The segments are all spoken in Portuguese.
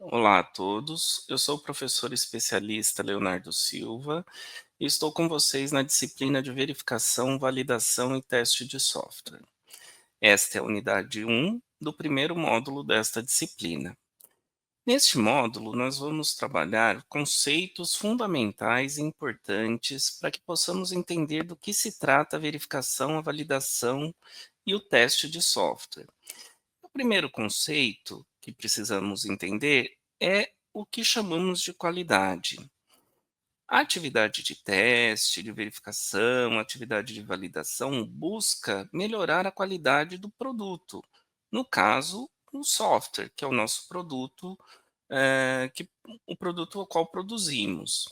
Olá a todos, eu sou o professor especialista Leonardo Silva e estou com vocês na disciplina de verificação, validação e teste de software. Esta é a unidade 1 do primeiro módulo desta disciplina. Neste módulo, nós vamos trabalhar conceitos fundamentais e importantes para que possamos entender do que se trata a verificação, a validação e o teste de software. O primeiro conceito que precisamos entender é o que chamamos de qualidade. A atividade de teste, de verificação, a atividade de validação busca melhorar a qualidade do produto. No caso, o software, que é o nosso produto, o produto ao qual produzimos.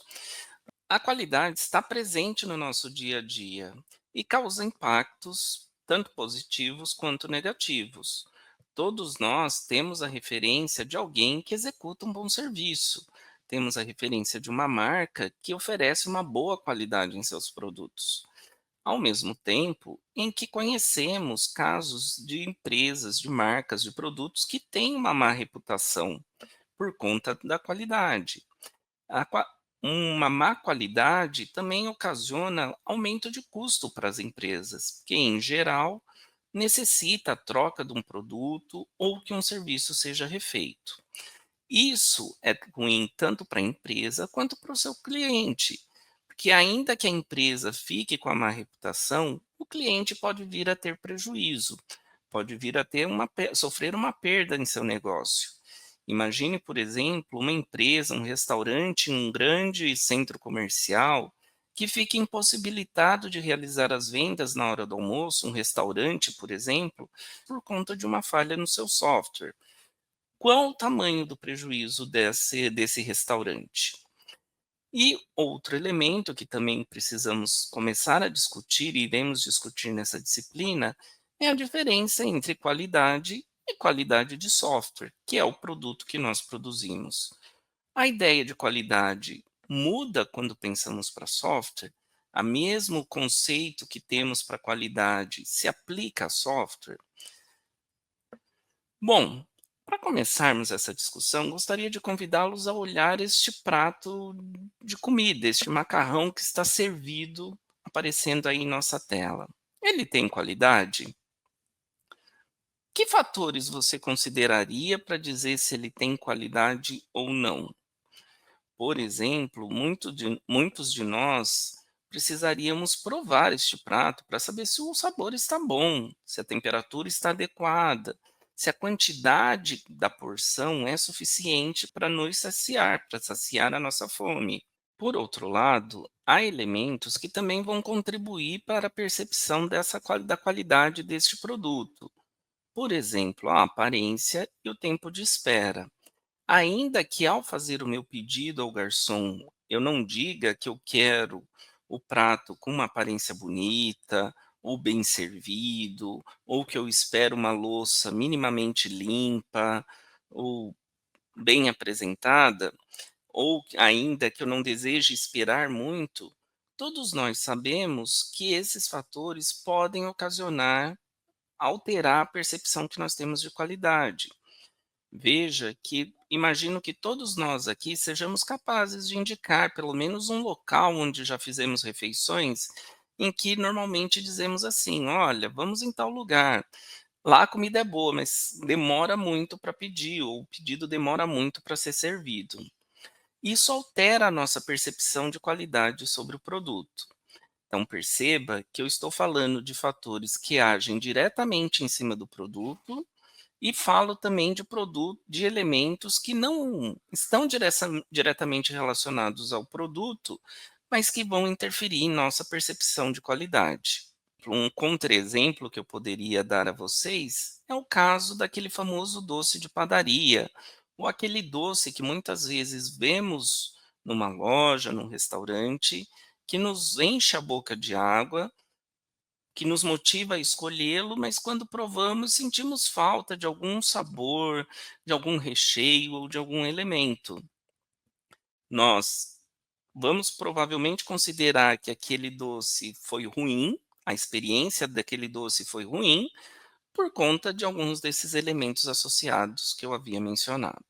A qualidade está presente no nosso dia a dia e causa impactos tanto positivos quanto negativos. Todos nós temos a referência de alguém que executa um bom serviço. Temos a referência de uma marca que oferece uma boa qualidade em seus produtos. Ao mesmo tempo em que conhecemos casos de empresas, de marcas, de produtos que têm uma má reputação por conta da qualidade. A qua Uma má qualidade também ocasiona aumento de custo para as empresas, que, em geral, necessita a troca de um produto ou que um serviço seja refeito. Isso é ruim tanto para a empresa quanto para o seu cliente, porque ainda que a empresa fique com a má reputação, o cliente pode vir a ter prejuízo, pode vir a ter sofrer uma perda em seu negócio. Imagine, por exemplo, uma empresa, um restaurante, um grande centro comercial que fique impossibilitado de realizar as vendas na hora do almoço, um restaurante, por exemplo, por conta de uma falha no seu software. Qual o tamanho do prejuízo desse restaurante? E outro elemento que também precisamos começar a discutir, e iremos discutir nessa disciplina, é a diferença entre qualidade e qualidade de software, que é o produto que nós produzimos. A ideia de qualidade muda quando pensamos para software? A mesmo conceito que temos para qualidade se aplica a software? Bom, para começarmos essa discussão, gostaria de convidá-los a olhar este prato de comida, este macarrão que está servido, aparecendo aí em nossa tela. Ele tem qualidade? Que fatores você consideraria para dizer se ele tem qualidade ou não? Por exemplo, muitos de nós precisaríamos provar este prato para saber se o sabor está bom, se a temperatura está adequada, se a quantidade da porção é suficiente para nos saciar, para saciar a nossa fome. Por outro lado, há elementos que também vão contribuir para a percepção da qualidade deste produto. Por exemplo, a aparência e o tempo de espera. Ainda que ao fazer o meu pedido ao garçom, eu não diga que eu quero o prato com uma aparência bonita, ou bem servido, ou que eu espero uma louça minimamente limpa, ou bem apresentada, ou ainda que eu não deseje esperar muito, todos nós sabemos que esses fatores podem ocasionar, alterar a percepção que nós temos de qualidade. Veja que imagino que todos nós aqui sejamos capazes de indicar pelo menos um local onde já fizemos refeições, em que normalmente dizemos assim: "Olha, vamos em tal lugar. Lá a comida é boa, mas demora muito para pedir, ou o pedido demora muito para ser servido". Isso altera a nossa percepção de qualidade sobre o produto. Então perceba que eu estou falando de fatores que agem diretamente em cima do produto e falo também de elementos que não estão diretamente relacionados ao produto, mas que vão interferir em nossa percepção de qualidade. Um contra-exemplo que eu poderia dar a vocês é o caso daquele famoso doce de padaria, ou aquele doce que muitas vezes vemos numa loja, num restaurante, que nos enche a boca de água, que nos motiva a escolhê-lo, mas quando provamos sentimos falta de algum sabor, de algum recheio ou de algum elemento. Nós vamos provavelmente considerar que aquele doce foi ruim, a experiência daquele doce foi ruim, por conta de alguns desses elementos associados que eu havia mencionado.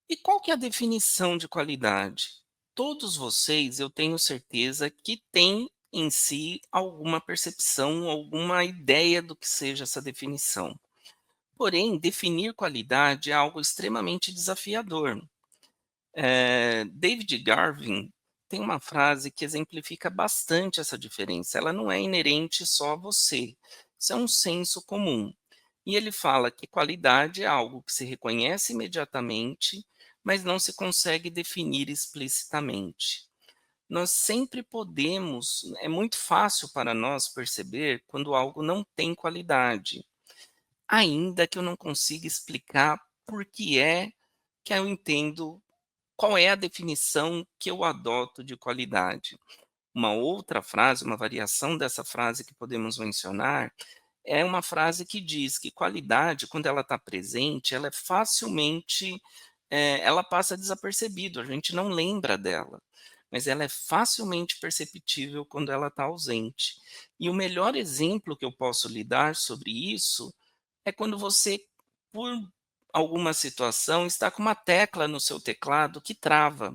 E qual que é a definição de qualidade? Todos vocês, eu tenho certeza que têm em si alguma percepção, alguma ideia do que seja essa definição. Porém, definir qualidade é algo extremamente desafiador. David Garvin tem uma frase que exemplifica bastante essa diferença. Ela não é inerente só a você. Isso é um senso comum. E ele fala que qualidade é algo que se reconhece imediatamente, mas não se consegue definir explicitamente. Nós sempre podemos, é muito fácil para nós perceber quando algo não tem qualidade, ainda que eu não consiga explicar por que é que eu entendo qual é a definição que eu adoto de qualidade. Uma outra frase, uma variação dessa frase que podemos mencionar, é uma frase que diz que qualidade, quando ela está presente, ela é facilmente, ela passa desapercebido, a gente não lembra dela, mas ela é facilmente perceptível quando ela está ausente. E o melhor exemplo que eu posso lhe dar sobre isso é quando você, por alguma situação, está com uma tecla no seu teclado que trava.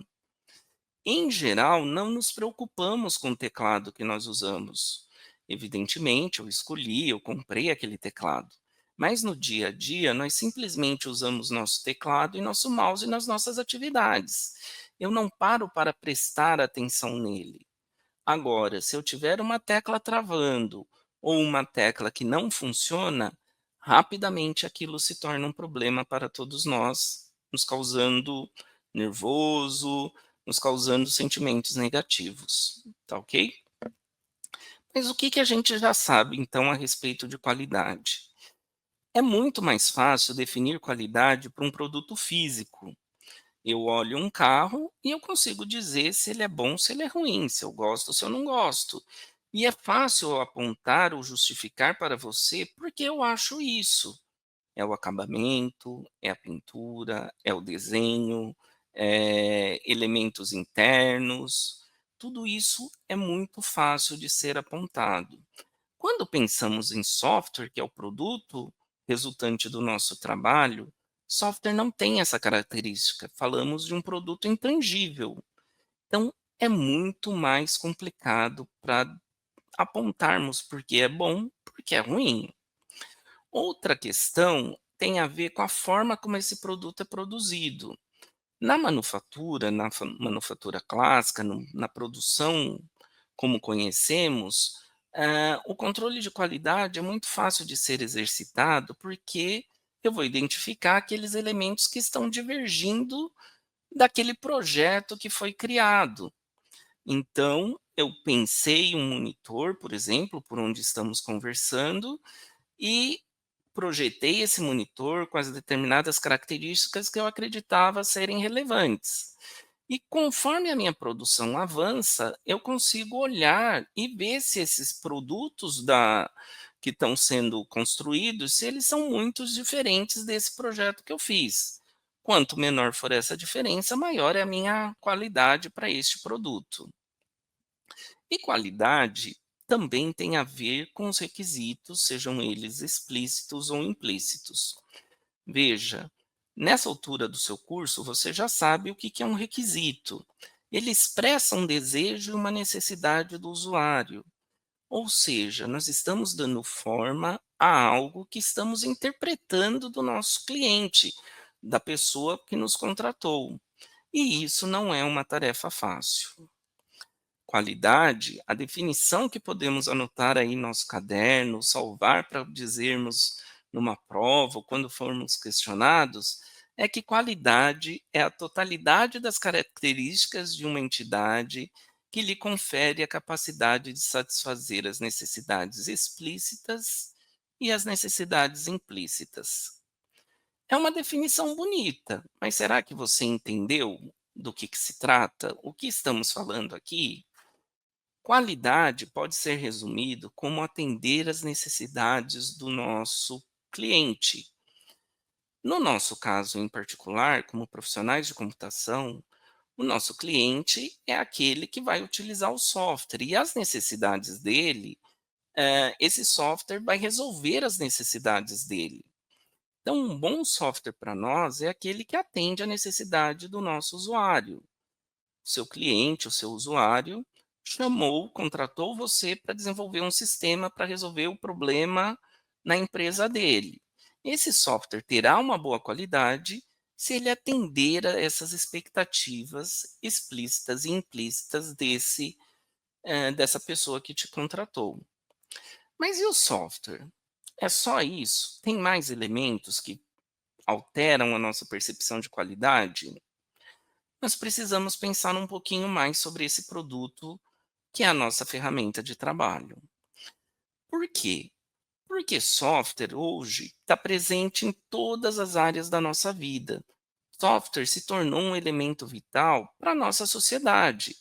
Em geral, não nos preocupamos com o teclado que nós usamos. Evidentemente, eu comprei aquele teclado. Mas no dia a dia, nós simplesmente usamos nosso teclado e nosso mouse nas nossas atividades. Eu não paro para prestar atenção nele. Agora, se eu tiver uma tecla travando ou uma tecla que não funciona, rapidamente aquilo se torna um problema para todos nós, nos causando nervoso, nos causando sentimentos negativos, tá ok? Mas o que que a gente já sabe então a respeito de qualidade? É muito mais fácil definir qualidade para um produto físico. Eu olho um carro e eu consigo dizer se ele é bom, se ele é ruim, se eu gosto ou se eu não gosto. E é fácil eu apontar ou justificar para você porque eu acho isso. É o acabamento, é a pintura, é o desenho, é elementos internos. Tudo isso é muito fácil de ser apontado. Quando pensamos em software, que é o produto resultante do nosso trabalho, software não tem essa característica. Falamos de um produto intangível. Então, é muito mais complicado para apontarmos porque é bom, porque é ruim. Outra questão tem a ver com a forma como esse produto é produzido. Na manufatura, manufatura clássica, na produção como conhecemos, o controle de qualidade é muito fácil de ser exercitado, porque eu vou identificar aqueles elementos que estão divergindo daquele projeto que foi criado. Então, eu pensei um monitor, por exemplo, por onde estamos conversando, e projetei esse monitor com as determinadas características que eu acreditava serem relevantes. E conforme a minha produção avança, eu consigo olhar e ver se esses produtos que estão sendo construídos, se eles são muito diferentes desse projeto que eu fiz. Quanto menor for essa diferença, maior é a minha qualidade para este produto. E qualidade também tem a ver com os requisitos, sejam eles explícitos ou implícitos. Veja, nessa altura do seu curso, você já sabe o que que é um requisito. Ele expressa um desejo e uma necessidade do usuário. Ou seja, nós estamos dando forma a algo que estamos interpretando do nosso cliente, da pessoa que nos contratou. E isso não é uma tarefa fácil. Qualidade, a definição que podemos anotar aí em nosso caderno, salvar para dizermos numa prova ou quando formos questionados, é que qualidade é a totalidade das características de uma entidade que lhe confere a capacidade de satisfazer as necessidades explícitas e as necessidades implícitas. É uma definição bonita, mas será que você entendeu do que se trata? O que estamos falando aqui? Qualidade pode ser resumido como atender às necessidades do nosso cliente. No nosso caso em particular, como profissionais de computação, o nosso cliente é aquele que vai utilizar o software e as necessidades dele, esse software vai resolver as necessidades dele. Então, um bom software para nós é aquele que atende à necessidade do nosso usuário. O seu cliente, o seu usuário, chamou, contratou você para desenvolver um sistema para resolver o problema na empresa dele. Esse software terá uma boa qualidade se ele atender a essas expectativas explícitas e implícitas dessa pessoa que te contratou. Mas e o software? É só isso? Tem mais elementos que alteram a nossa percepção de qualidade? Nós precisamos pensar um pouquinho mais sobre esse produto, que é a nossa ferramenta de trabalho. Por quê? Porque software hoje está presente em todas as áreas da nossa vida. Software se tornou um elemento vital para a nossa sociedade.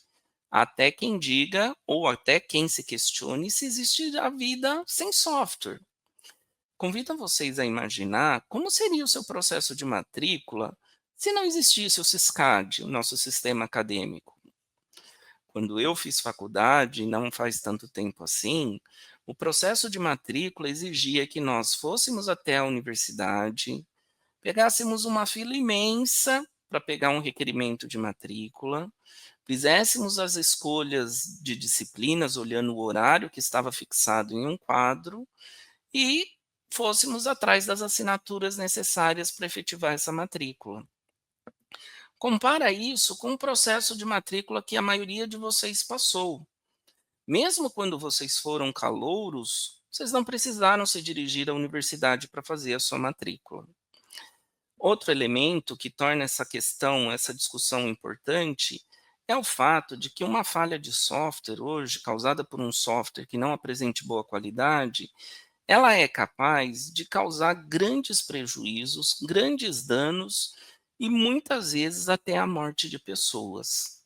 Até quem diga, ou até quem se questione, se existe a vida sem software. Convido vocês a imaginar como seria o seu processo de matrícula se não existisse o SISCAD, o nosso sistema acadêmico. Quando eu fiz faculdade, não faz tanto tempo assim, o processo de matrícula exigia que nós fôssemos até a universidade, pegássemos uma fila imensa para pegar um requerimento de matrícula, fizéssemos as escolhas de disciplinas olhando o horário que estava fixado em um quadro e fôssemos atrás das assinaturas necessárias para efetivar essa matrícula. Compara isso com o processo de matrícula que a maioria de vocês passou. Mesmo quando vocês foram calouros, vocês não precisaram se dirigir à universidade para fazer a sua matrícula. Outro elemento que torna essa questão, essa discussão importante, é o fato de que uma falha de software hoje, causada por um software que não apresente boa qualidade, ela é capaz de causar grandes prejuízos, grandes danos e muitas vezes até a morte de pessoas.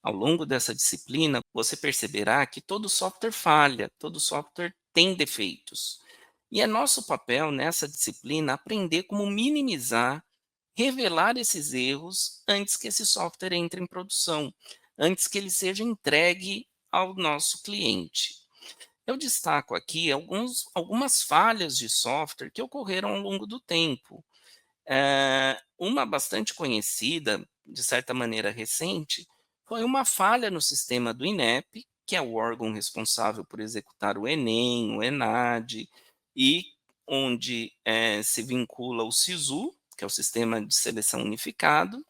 Ao longo dessa disciplina, você perceberá que todo software falha, todo software tem defeitos. E é nosso papel nessa disciplina aprender como minimizar, revelar esses erros antes que esse software entre em produção, antes que ele seja entregue ao nosso cliente. Eu destaco aqui algumas falhas de software que ocorreram ao longo do tempo. Uma bastante conhecida, de certa maneira recente, foi uma falha no sistema do INEP, que é o órgão responsável por executar o Enem, o ENAD, e onde se vincula o SISU, que é o Sistema de Seleção Unificado,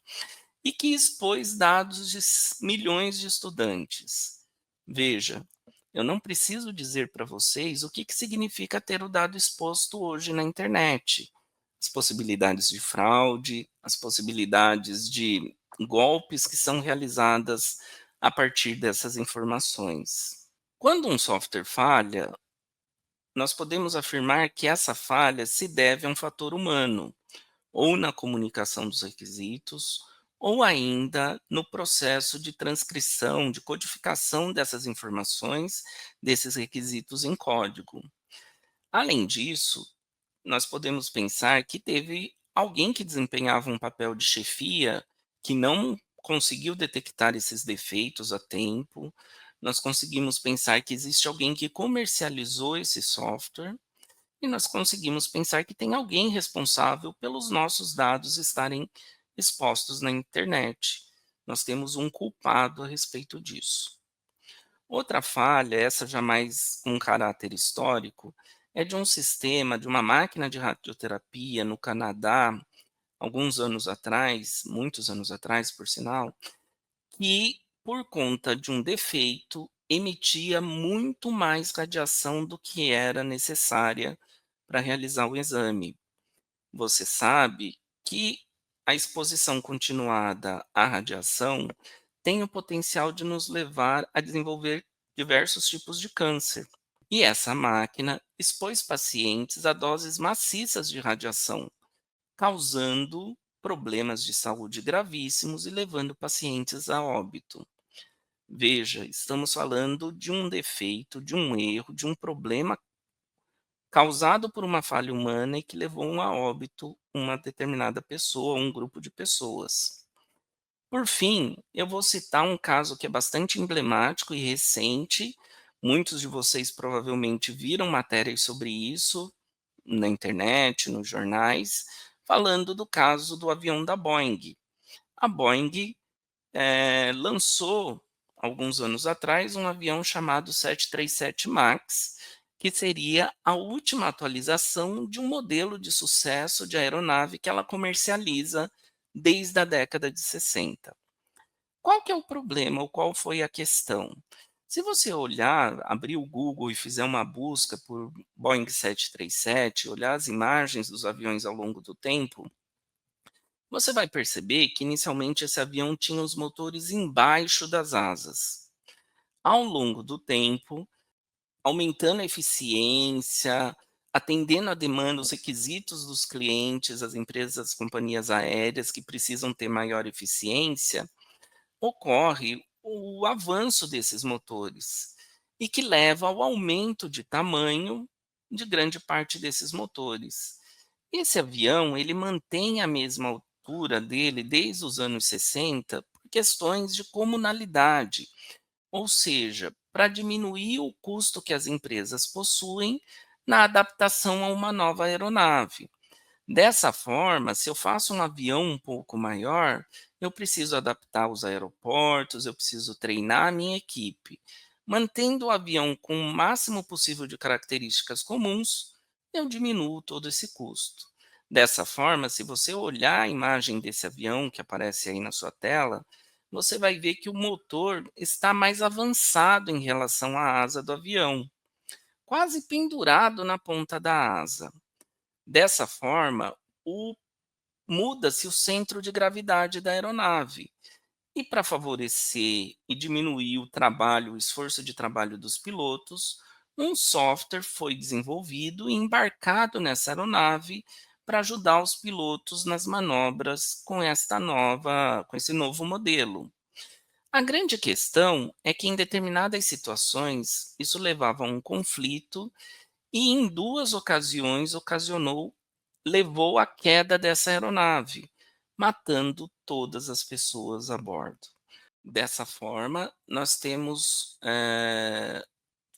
e que expôs dados de milhões de estudantes. Veja, eu não preciso dizer para vocês o que significa ter o dado exposto hoje na internet. As possibilidades de fraude, as possibilidades de golpes que são realizadas a partir dessas informações. Quando um software falha, nós podemos afirmar que essa falha se deve a um fator humano, ou na comunicação dos requisitos, ou ainda no processo de transcrição, de codificação dessas informações, desses requisitos em código. Além disso, nós podemos pensar que teve alguém que desempenhava um papel de chefia que não conseguiu detectar esses defeitos a tempo. Nós conseguimos pensar que existe alguém que comercializou esse software e nós conseguimos pensar que tem alguém responsável pelos nossos dados estarem expostos na internet. Nós temos um culpado a respeito disso. Outra falha, essa já mais com caráter histórico, é de um sistema, de uma máquina de radioterapia no Canadá, alguns anos atrás, muitos anos atrás, por sinal, que, por conta de um defeito, emitia muito mais radiação do que era necessária para realizar o exame. Você sabe que a exposição continuada à radiação tem o potencial de nos levar a desenvolver diversos tipos de câncer. E essa máquina expôs pacientes a doses maciças de radiação, causando problemas de saúde gravíssimos e levando pacientes a óbito. Veja, estamos falando de um defeito, de um erro, de um problema causado por uma falha humana e que levou a óbito uma determinada pessoa, um grupo de pessoas. Por fim, eu vou citar um caso que é bastante emblemático e recente. Muitos de vocês provavelmente viram matérias sobre isso, na internet, nos jornais, falando do caso do avião da Boeing. A Boeing lançou, alguns anos atrás, um avião chamado 737 MAX, que seria a última atualização de um modelo de sucesso de aeronave que ela comercializa desde a década de 60. Qual que é o problema ou qual foi a questão? Se você olhar, abrir o Google e fizer uma busca por Boeing 737, olhar as imagens dos aviões ao longo do tempo, você vai perceber que inicialmente esse avião tinha os motores embaixo das asas. Ao longo do tempo, aumentando a eficiência, atendendo a demanda, os requisitos dos clientes, as empresas, as companhias aéreas que precisam ter maior eficiência, ocorre o avanço desses motores e que leva ao aumento de tamanho de grande parte desses motores. Esse avião, ele mantém a mesma altura dele desde os anos 60 por questões de comunalidade, ou seja, para diminuir o custo que as empresas possuem na adaptação a uma nova aeronave. Dessa forma, se eu faço um avião um pouco maior, eu preciso adaptar os aeroportos, eu preciso treinar a minha equipe. Mantendo o avião com o máximo possível de características comuns, eu diminuo todo esse custo. Dessa forma, se você olhar a imagem desse avião que aparece aí na sua tela, você vai ver que o motor está mais avançado em relação à asa do avião, quase pendurado na ponta da asa. Dessa forma, o muda-se o centro de gravidade da aeronave. E para favorecer e diminuir o trabalho, o esforço de trabalho dos pilotos, um software foi desenvolvido e embarcado nessa aeronave para ajudar os pilotos nas manobras com esse novo modelo. A grande questão é que em determinadas situações isso levava a um conflito e em 2 ocasiões levou à queda dessa aeronave, matando todas as pessoas a bordo. Dessa forma, nós temos,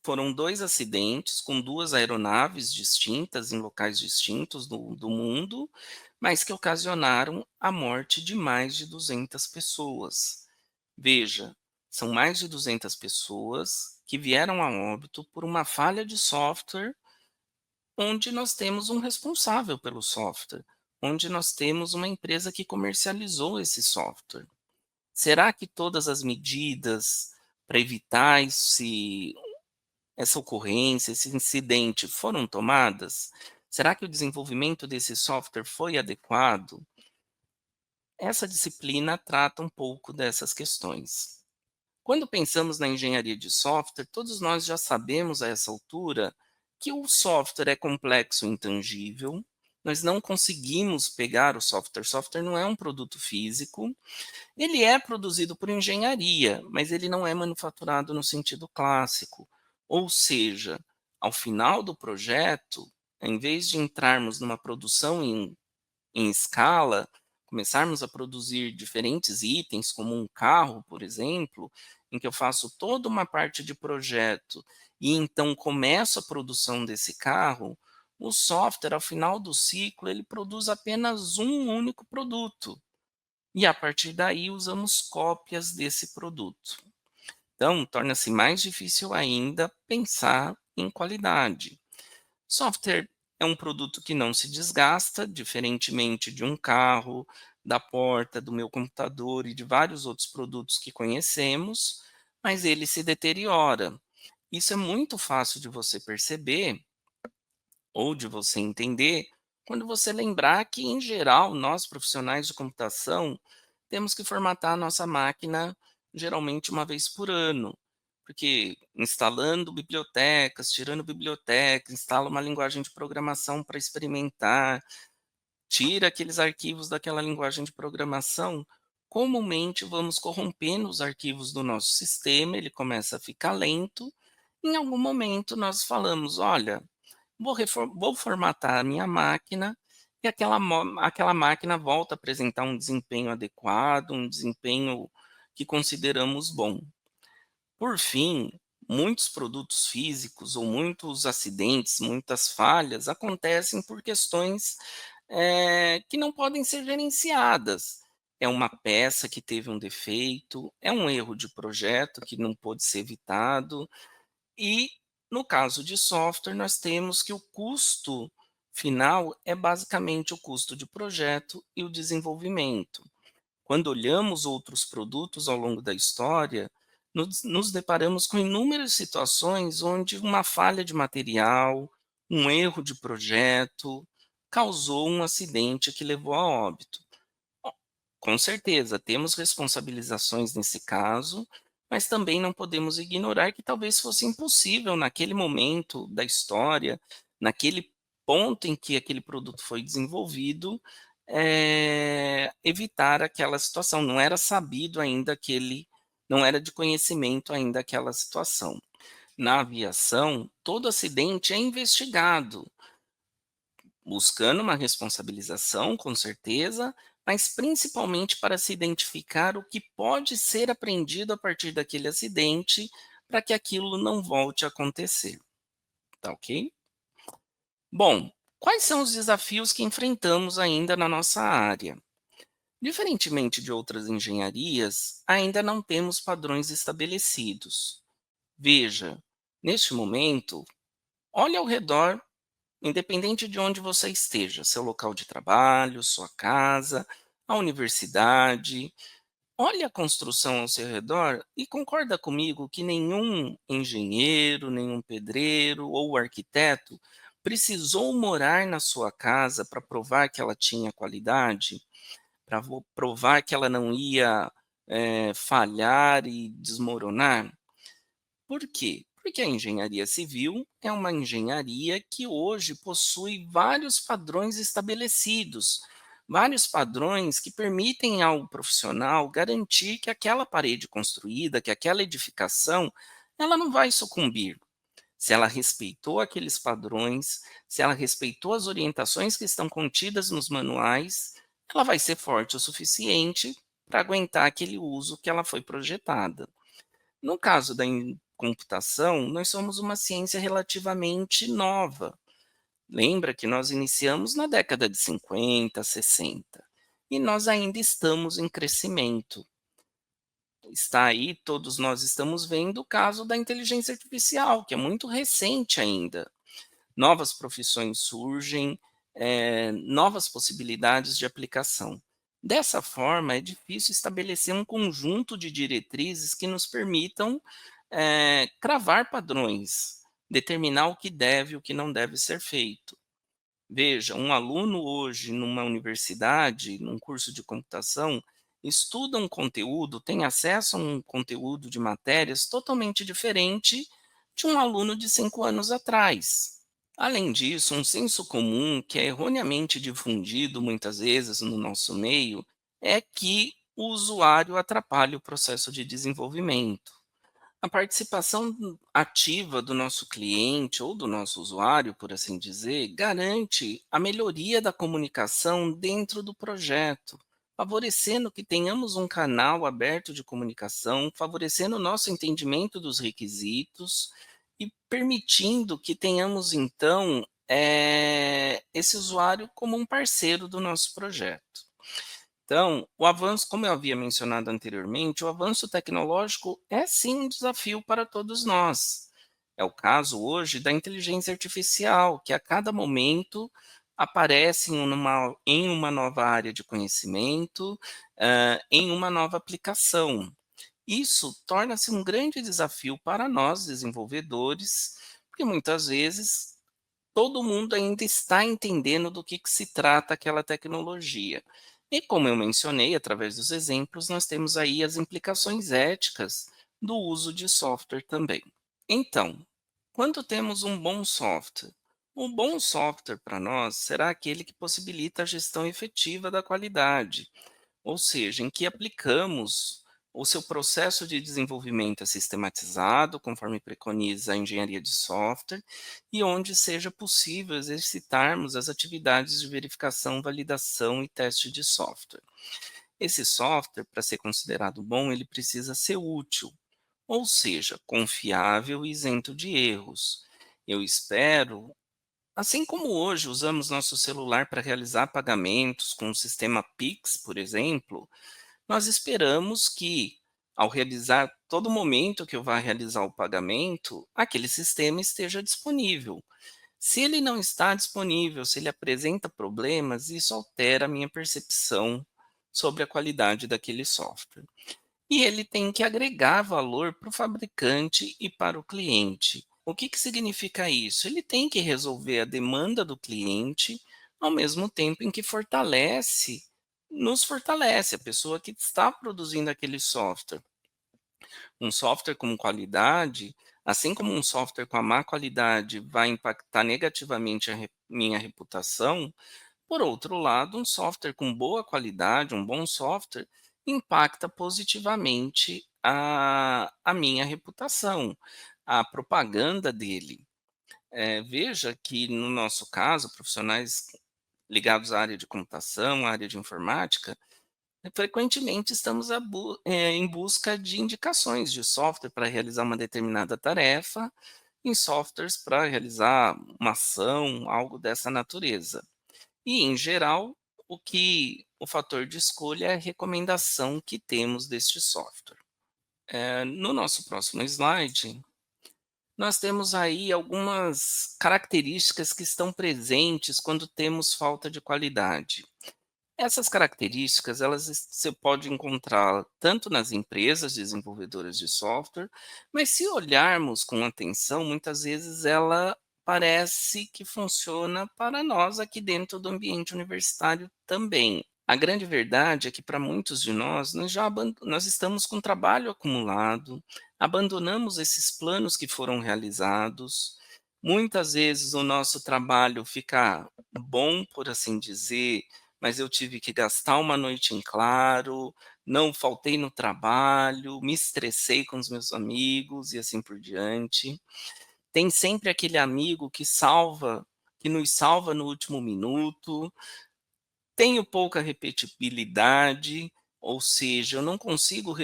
foram 2 acidentes com 2 aeronaves distintas em locais distintos do mundo, mas que ocasionaram a morte de mais de 200 pessoas. Veja, são mais de 200 pessoas que vieram a óbito por uma falha de software onde nós temos um responsável pelo software, onde nós temos uma empresa que comercializou esse software. Será que todas as medidas para evitar essa ocorrência, esse incidente foram tomadas? Será que o desenvolvimento desse software foi adequado? Essa disciplina trata um pouco dessas questões. Quando pensamos na engenharia de software, todos nós já sabemos a essa altura que o software é complexo e intangível. Nós não conseguimos pegar o software. Software não é um produto físico. Ele é produzido por engenharia, mas ele não é manufaturado no sentido clássico. Ou seja, ao final do projeto, em vez de entrarmos numa produção em escala, começarmos a produzir diferentes itens, como um carro, por exemplo, em que eu faço toda uma parte de projeto e então começo a produção desse carro, o software, ao final do ciclo, ele produz apenas um único produto. E a partir daí usamos cópias desse produto. Então, torna-se mais difícil ainda pensar em qualidade. Software é um produto que não se desgasta, diferentemente de um carro, da porta, do meu computador e de vários outros produtos que conhecemos, mas ele se deteriora. Isso é muito fácil de você perceber ou de você entender quando você lembrar que, em geral, nós profissionais de computação temos que formatar a nossa máquina geralmente uma vez por ano, porque instalando bibliotecas, tirando biblioteca, instala uma linguagem de programação para experimentar, tira aqueles arquivos daquela linguagem de programação, comumente vamos corrompendo os arquivos do nosso sistema, ele começa a ficar lento. Em algum momento nós falamos: olha, vou formatar a minha máquina e aquela máquina volta a apresentar um desempenho adequado, um desempenho que consideramos bom. Por fim, Muitos produtos físicos ou muitos acidentes, muitas falhas acontecem por questões, que não podem ser gerenciadas. É uma peça que teve um defeito, é um erro de projeto que não pôde ser evitado e, no caso de software, nós temos que o custo final é basicamente o custo de projeto e o desenvolvimento. Quando olhamos outros produtos ao longo da história, nos deparamos com inúmeras situações onde uma falha de material, um erro de projeto, causou um acidente que levou a óbito. Ó, com certeza, temos responsabilizações nesse caso, mas também não podemos ignorar que talvez fosse impossível naquele momento da história, naquele ponto em que aquele produto foi desenvolvido, evitar aquela situação. Não era sabido ainda aquele, não era de conhecimento ainda aquela situação. Na aviação, todo acidente é investigado, buscando uma responsabilização, com certeza, mas principalmente para se identificar o que pode ser aprendido a partir daquele acidente, para que aquilo não volte a acontecer, tá ok? Bom, quais são os desafios que enfrentamos ainda na nossa área? Diferentemente de outras engenharias, ainda não temos padrões estabelecidos. Veja, neste momento, olhe ao redor. Independente de onde você esteja, seu local de trabalho, sua casa, a universidade, olhe a construção ao seu redor e concorda comigo que nenhum engenheiro, nenhum pedreiro ou arquiteto precisou morar na sua casa para provar que ela tinha qualidade, para provar que ela não ia falhar e desmoronar. Por quê? Porque a engenharia civil é uma engenharia que hoje possui vários padrões estabelecidos, vários padrões que permitem ao profissional garantir que aquela parede construída, que aquela edificação, ela não vai sucumbir. Se ela respeitou aqueles padrões, se ela respeitou as orientações que estão contidas nos manuais, ela vai ser forte o suficiente para aguentar aquele uso que ela foi projetada. No caso da computação, nós somos uma ciência relativamente nova. Lembra que nós iniciamos na década de 50, 60 e nós ainda estamos em crescimento. Está aí, todos nós estamos vendo o caso da inteligência artificial, que é muito recente ainda. Novas profissões surgem, novas possibilidades de aplicação. Dessa forma, é difícil estabelecer um conjunto de diretrizes que nos permitam cravar padrões, determinar o que deve e o que não deve ser feito. Veja, um aluno hoje numa universidade, num curso de computação, estuda um conteúdo, tem acesso a um conteúdo de matérias totalmente diferente de um aluno de 5 anos atrás. Além disso, um senso comum que é erroneamente difundido muitas vezes no nosso meio é que o usuário atrapalha o processo de desenvolvimento. A participação ativa do nosso cliente ou do nosso usuário, por assim dizer, garante a melhoria da comunicação dentro do projeto, favorecendo que tenhamos um canal aberto de comunicação, favorecendo o nosso entendimento dos requisitos e permitindo que tenhamos, então, esse usuário como um parceiro do nosso projeto. Então, o avanço, como eu havia mencionado anteriormente, o avanço tecnológico é sim um desafio para todos nós. É o caso hoje da inteligência artificial, que a cada momento aparece em uma nova área de conhecimento, em uma nova aplicação. Isso torna-se um grande desafio para nós, desenvolvedores, porque muitas vezes todo mundo ainda está entendendo do que se trata aquela tecnologia. E como eu mencionei, através dos exemplos, nós temos aí as implicações éticas do uso de software também. Então, quando temos um bom software? Um bom software para nós será aquele que possibilita a gestão efetiva da qualidade, ou seja, em que aplicamos o seu processo de desenvolvimento é sistematizado, conforme preconiza a engenharia de software, e onde seja possível exercitarmos as atividades de verificação, validação e teste de software. Esse software, para ser considerado bom, ele precisa ser útil. ou seja, confiável e isento de erros. Eu espero, assim como hoje usamos nosso celular para realizar pagamentos com o sistema Pix, por exemplo, nós esperamos que, ao realizar todo momento que eu vá realizar o pagamento, aquele sistema esteja disponível. Se ele não está disponível, se ele apresenta problemas, isso altera a minha percepção sobre a qualidade daquele software. E ele tem que agregar valor para o fabricante e para o cliente. O que, que significa isso? Ele tem que resolver a demanda do cliente ao mesmo tempo em que nos fortalece, a pessoa que está produzindo aquele software. Um software com qualidade, assim como um software com a má qualidade vai impactar negativamente minha reputação, por outro lado, um software com boa qualidade, um bom software, impacta positivamente a minha reputação, a propaganda dele. Veja que, no nosso caso, profissionais ligados à área de computação, à área de informática, frequentemente estamos em busca de indicações de software para realizar uma determinada tarefa, em softwares para realizar uma ação, algo dessa natureza. E, em geral, o fator de escolha é a recomendação que temos deste software. No nosso próximo slide, nós temos aí algumas características que estão presentes quando temos falta de qualidade. Essas características, você pode encontrar tanto nas empresas desenvolvedoras de software, mas se olharmos com atenção, muitas vezes ela parece que funciona para nós aqui dentro do ambiente universitário também. A grande verdade é que para muitos de nós, nós estamos com trabalho acumulado, abandonamos esses planos que foram realizados. Muitas vezes o nosso trabalho fica bom, por assim dizer, mas eu tive que gastar uma noite em claro, não faltei no trabalho, me estressei com os meus amigos e assim por diante. Tem sempre aquele amigo que nos salva no último minuto. Tenho pouca repetibilidade, ou seja, eu não consigo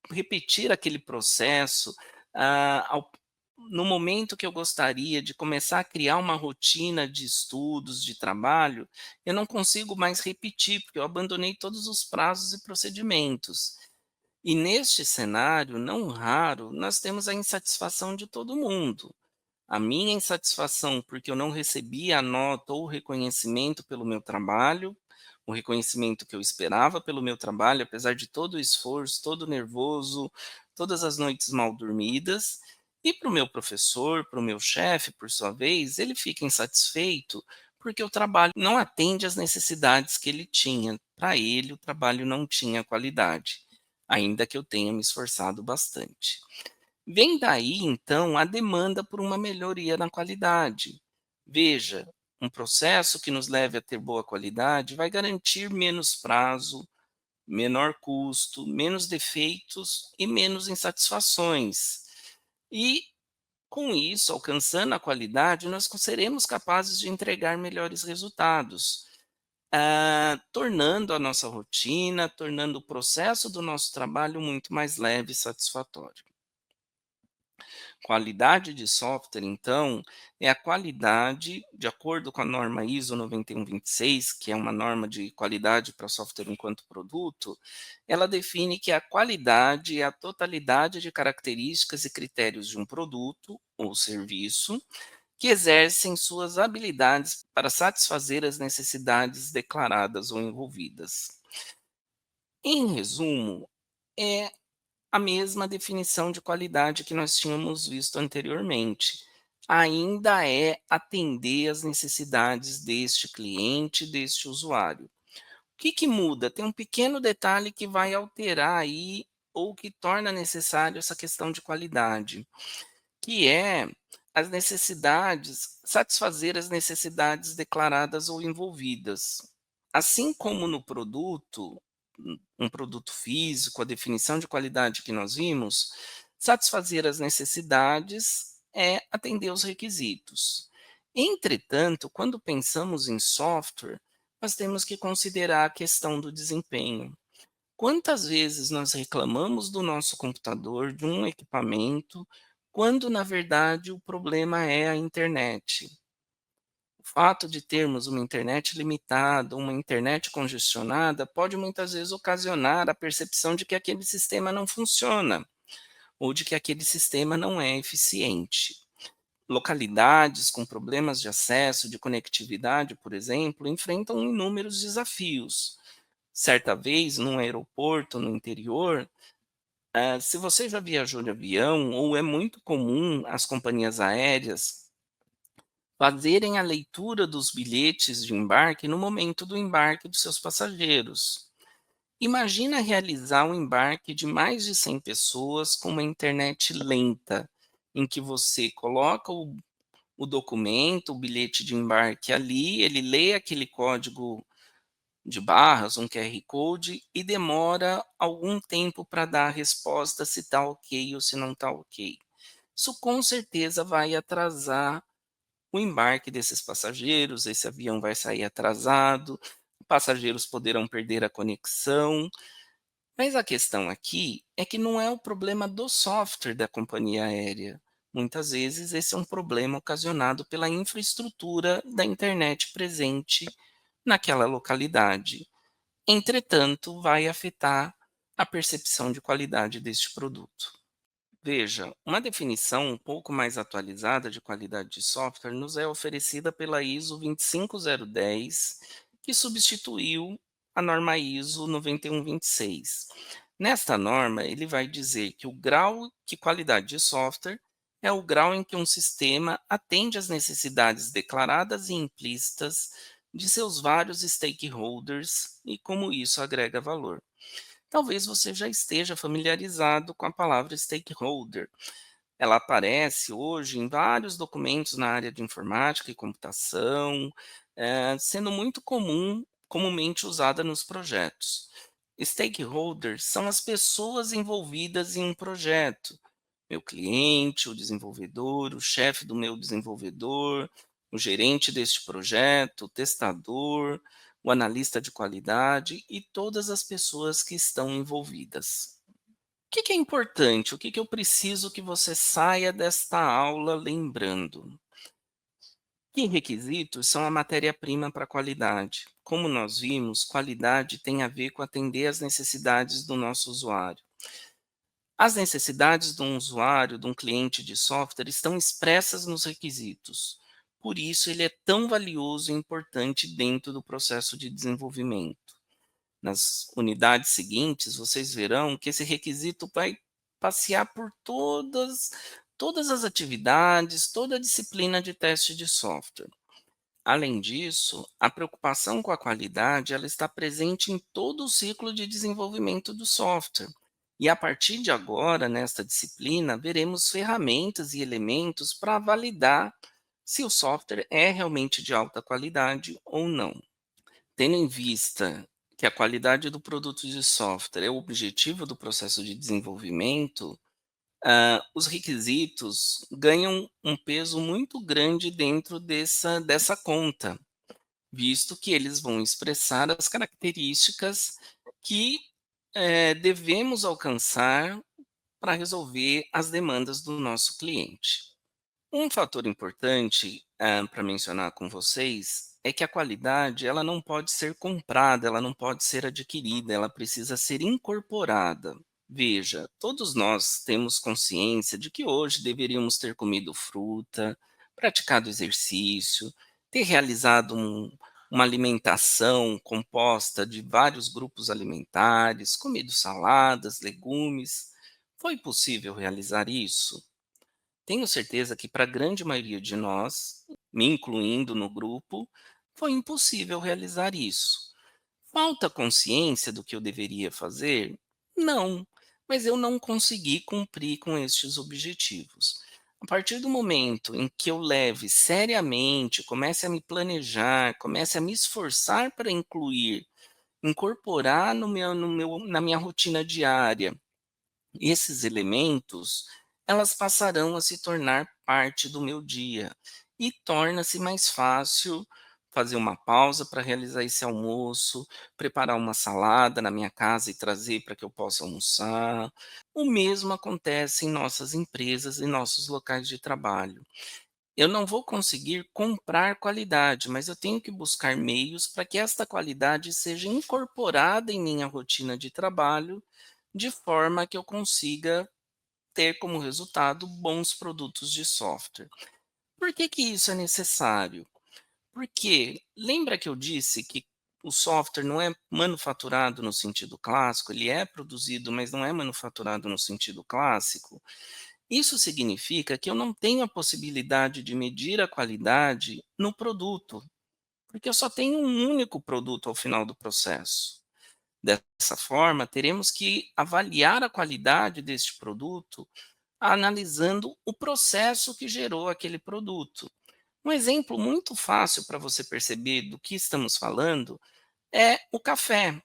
repetir aquele processo, ah, ao no momento que eu gostaria de começar a criar uma rotina de estudos, de trabalho, eu não consigo mais repetir, porque eu abandonei todos os prazos e procedimentos. E neste cenário, não raro, nós temos a insatisfação de todo mundo. A minha insatisfação porque eu não recebi a nota ou o reconhecimento pelo meu trabalho, o reconhecimento que eu esperava pelo meu trabalho, apesar de todo o esforço, todo o nervoso, todas as noites mal dormidas. E para o meu professor, para o meu chefe, por sua vez, ele fica insatisfeito porque o trabalho não atende às necessidades que ele tinha. Para ele, o trabalho não tinha qualidade, ainda que eu tenha me esforçado bastante. Vem daí, então, a demanda por uma melhoria na qualidade. Veja, um processo que nos leve a ter boa qualidade vai garantir menos prazo, menor custo, menos defeitos e menos insatisfações. E, com isso, alcançando a qualidade, nós seremos capazes de entregar melhores resultados, tornando a nossa rotina, tornando o processo do nosso trabalho muito mais leve e satisfatório. Qualidade de software, então, é a qualidade, de acordo com a norma ISO 9126, que é uma norma de qualidade para software enquanto produto, ela define que a qualidade é a totalidade de características e critérios de um produto ou serviço que exercem suas habilidades para satisfazer as necessidades declaradas ou envolvidas. Em resumo, é a mesma definição de qualidade que nós tínhamos visto anteriormente. Ainda é atender às necessidades deste cliente, deste usuário. O que, que muda? Tem um pequeno detalhe que vai alterar aí ou que torna necessário essa questão de qualidade, que é satisfazer as necessidades declaradas ou envolvidas. Assim como no produto, um produto físico, a definição de qualidade que nós vimos, satisfazer as necessidades é atender os requisitos. Entretanto, quando pensamos em software, nós temos que considerar a questão do desempenho. Quantas vezes nós reclamamos do nosso computador, de um equipamento, quando na verdade o problema é a internet? O fato de termos uma internet limitada, uma internet congestionada, pode muitas vezes ocasionar a percepção de que aquele sistema não funciona ou de que aquele sistema não é eficiente. Localidades com problemas de acesso, de conectividade, por exemplo, enfrentam inúmeros desafios. Certa vez, num aeroporto no interior, se você já viajou de avião, ou é muito comum as companhias aéreas fazerem a leitura dos bilhetes de embarque no momento do embarque dos seus passageiros. Imagina realizar um embarque de mais de 100 pessoas com uma internet lenta, em que você coloca o documento, o bilhete de embarque ali, ele lê aquele código de barras, um QR Code, e demora algum tempo para dar a resposta se está ok ou se não está ok. Isso com certeza vai atrasar o embarque desses passageiros, esse avião vai sair atrasado, passageiros poderão perder a conexão. Mas a questão aqui é que não é o problema do software da companhia aérea. Muitas vezes esse é um problema ocasionado pela infraestrutura da internet presente naquela localidade. Entretanto, vai afetar a percepção de qualidade deste produto. Veja, uma definição um pouco mais atualizada de qualidade de software nos é oferecida pela ISO 25010, que substituiu a norma ISO 9126. Nesta norma, ele vai dizer que o grau de qualidade de software é o grau em que um sistema atende às necessidades declaradas e implícitas de seus vários stakeholders e como isso agrega valor. Talvez você já esteja familiarizado com a palavra stakeholder. Ela aparece hoje em vários documentos na área de informática e computação, sendo muito comumente usada nos projetos. Stakeholders são as pessoas envolvidas em um projeto. Meu cliente, o desenvolvedor, o chefe do meu desenvolvedor, o gerente deste projeto, o testador, o analista de qualidade e todas as pessoas que estão envolvidas. O que é importante? O que eu preciso que você saia desta aula lembrando? Que requisitos são a matéria-prima para a qualidade? Como nós vimos, qualidade tem a ver com atender às necessidades do nosso usuário. As necessidades de um usuário, de um cliente de software, estão expressas nos requisitos. Por isso, ele é tão valioso e importante dentro do processo de desenvolvimento. Nas unidades seguintes, vocês verão que esse requisito vai passear por todas as atividades, toda a disciplina de teste de software. Além disso, a preocupação com a qualidade ela está presente em todo o ciclo de desenvolvimento do software. E a partir de agora, nesta disciplina, veremos ferramentas e elementos para validar se o software é realmente de alta qualidade ou não. Tendo em vista que a qualidade do produto de software é o objetivo do processo de desenvolvimento, os requisitos ganham um peso muito grande dentro dessa conta, visto que eles vão expressar as características que devemos alcançar para resolver as demandas do nosso cliente. Um fator importante para mencionar com vocês é que a qualidade ela não pode ser comprada, ela não pode ser adquirida, ela precisa ser incorporada. Veja, todos nós temos consciência de que hoje deveríamos ter comido fruta, praticado exercício, ter realizado uma alimentação composta de vários grupos alimentares, comido saladas, legumes. Foi possível realizar isso? Tenho certeza que para a grande maioria de nós, me incluindo no grupo, foi impossível realizar isso. Falta consciência do que eu deveria fazer? Não, mas eu não consegui cumprir com estes objetivos. A partir do momento em que eu leve seriamente, comece a me planejar, comece a me esforçar para incorporar na minha rotina diária esses elementos, elas passarão a se tornar parte do meu dia e torna-se mais fácil fazer uma pausa para realizar esse almoço, preparar uma salada na minha casa e trazer para que eu possa almoçar. O mesmo acontece em nossas empresas e nossos locais de trabalho. Eu não vou conseguir comprar qualidade, mas eu tenho que buscar meios para que esta qualidade seja incorporada em minha rotina de trabalho, de forma que eu consiga ter como resultado bons produtos de software. Por que que isso é necessário? Porque lembra que eu disse que o software não é manufaturado no sentido clássico, ele é produzido, mas não é manufaturado no sentido clássico? Isso significa que eu não tenho a possibilidade de medir a qualidade no produto, porque eu só tenho um único produto ao final do processo. Dessa forma, teremos que avaliar a qualidade deste produto analisando o processo que gerou aquele produto. Um exemplo muito fácil para você perceber do que estamos falando é o café.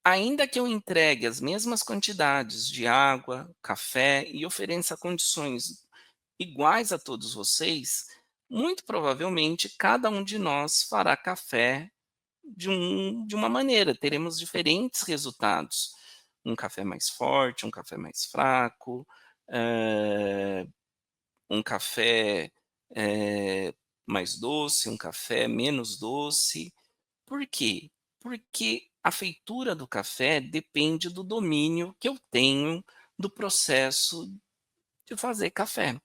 Ainda que eu entregue as mesmas quantidades de água, café e ofereça condições iguais a todos vocês, muito provavelmente cada um de nós fará café de uma maneira, teremos diferentes resultados. Um café mais forte, um café mais fraco, eh, um café, mais doce, um café menos doce. Por quê? Porque a feitura do café depende do domínio que eu tenho do processo de fazer café.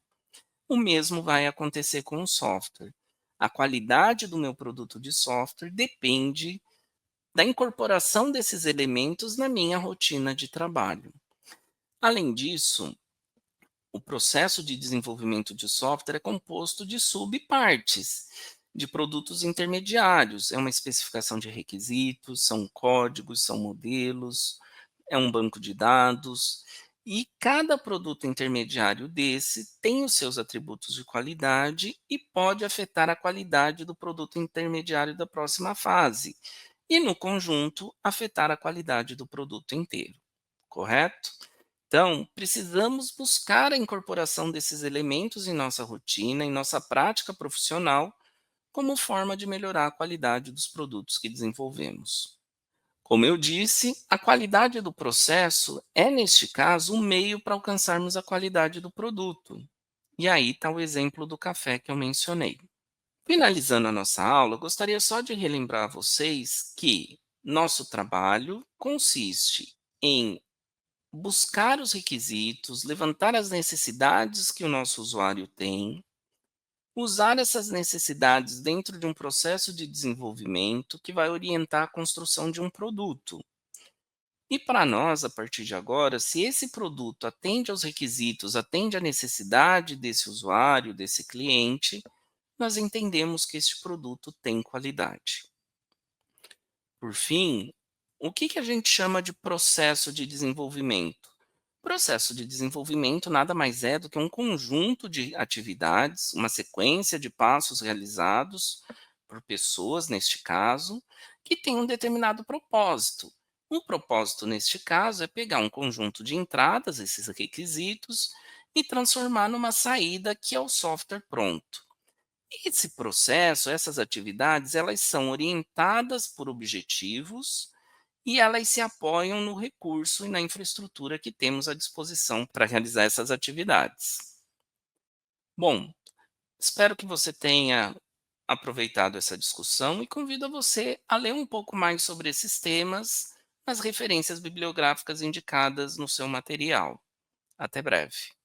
O mesmo vai acontecer com o software. A qualidade do meu produto de software depende da incorporação desses elementos na minha rotina de trabalho. Além disso, o processo de desenvolvimento de software é composto de subpartes, de produtos intermediários. É uma especificação de requisitos, são códigos, são modelos, é um banco de dados. E cada produto intermediário desse tem os seus atributos de qualidade e pode afetar a qualidade do produto intermediário da próxima fase. E, no conjunto, afetar a qualidade do produto inteiro. Correto? Então, precisamos buscar a incorporação desses elementos em nossa rotina, em nossa prática profissional, como forma de melhorar a qualidade dos produtos que desenvolvemos. Como eu disse, a qualidade do processo é, neste caso, um meio para alcançarmos a qualidade do produto. E aí está o exemplo do café que eu mencionei. Finalizando a nossa aula, gostaria só de relembrar a vocês que nosso trabalho consiste em buscar os requisitos, levantar as necessidades que o nosso usuário tem, usar essas necessidades dentro de um processo de desenvolvimento que vai orientar a construção de um produto. E para nós, a partir de agora, se esse produto atende aos requisitos, atende à necessidade desse usuário, desse cliente, nós entendemos que este produto tem qualidade. Por fim, o que que a gente chama de processo de desenvolvimento? Processo de desenvolvimento nada mais é do que um conjunto de atividades, uma sequência de passos realizados por pessoas, neste caso, que tem um determinado propósito. O propósito, neste caso, é pegar um conjunto de entradas, esses requisitos, e transformar numa saída que é o software pronto. Esse processo, essas atividades, elas são orientadas por objetivos e elas se apoiam no recurso e na infraestrutura que temos à disposição para realizar essas atividades. Bom, espero que você tenha aproveitado essa discussão e convido você a ler um pouco mais sobre esses temas nas referências bibliográficas indicadas no seu material. Até breve.